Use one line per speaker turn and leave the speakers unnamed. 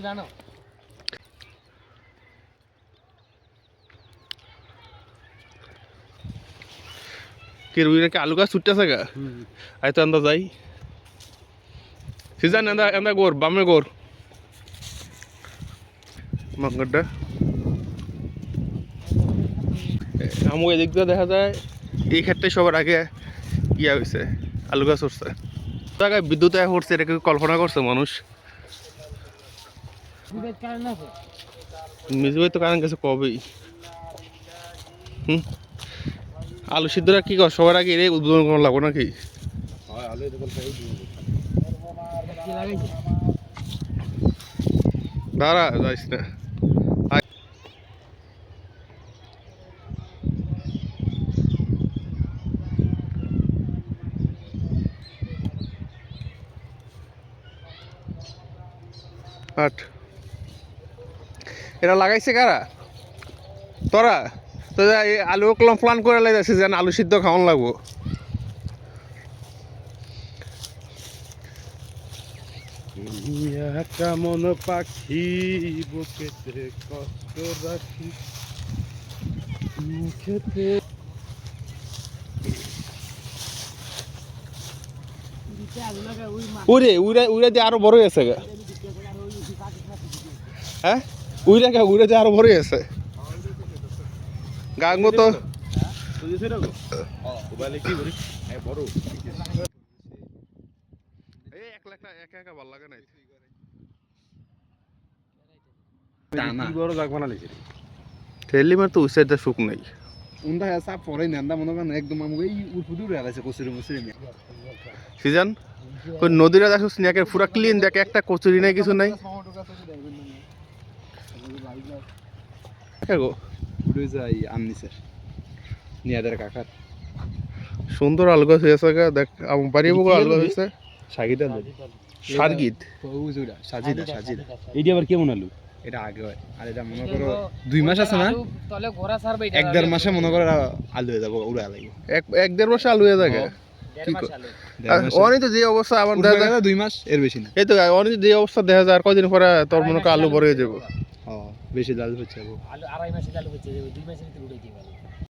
জানো
কি রুই নাকি আলু গাছ ছুটতেছে গা আই তো আন্দা যাই সিজন আন্দা আন্দা গোর বামে গোর মাঙ্গডা আমু এদিক দিয়ে দেখা যায় এই ক্ষেত্রে সবার আগে ইয়া হয়েছে আলু গাছ উঠছে জায়গায় বিদ্যুৎ উঠছে এটা কল্পনা করছে মানুষ মিজু ভাই তো কারণ গেছে কবেই আলু সিদ্ধরা কি কর সবার আগে এটাই উদ্বোধন করা লাগবো নাকি দাঁড়া যাইস না এটা লাগাইছে কারা তোরা তো আলু কলম প্লান করে লাগাইছে যেন আলু সিদ্ধ খাওয়ান লাগবো
কেমন পাখি বুকেতে কষ্ট রাখি মুখেতে
উড়ে উড়ে উড়ে দিয়ে আরো বড় হয়েছে গা হ্যাঁ উড়ে কে উড়ে দিয়ে আরো বড় হয়েছে গাঙ্গ তো ভাল লাগে নাই
বড় জাগ বানাইছে
ঠেলি মার তো উসাইটা সুখ নাই
উন্দা সাপ পরে নান্দা মনে করেন একদম আমাকে এই উঠুদু রাখাইছে কচুরি মুসুরি
সিজন ওই নদীরা দেখো স্নেকের পুরা ক্লিন দেখে একটা কচুরি নাই কিছু নাই গো
উড়ে যাই আমনি স্যার নিয়াদের কাকার
সুন্দর আলু গাছ হয়েছে দেখ আমার বাড়ি বগো আলু গাছ হয়েছে
সাগিদা
সার্গিত
সাজিদা সাজিদা এইটা আবার কেমন আলু এটা আগে হয় আর এটা মনে করো 2 মাস আছে না
তলে ঘোড়া ছাড়বে এটা
1-1.5 মাসে মনে করো আলু হয়ে যাবো উড়া লাগবে
1-1.5 মাস আলু হয়ে থাকে অনেক তো যে অবস্থা আমার দেখা যায়
2 মাস এর বেশি না
এই তো অনেক যে অবস্থা দেখা যায় আর কয়দিন পরে তোর মনে কর আলু বড় হয়ে যাবো
বেশি লাল হচ্ছে
আলু 2.5 মাসে আলু হচ্ছে 2 মাসের ভিতরে উড়ে দিবে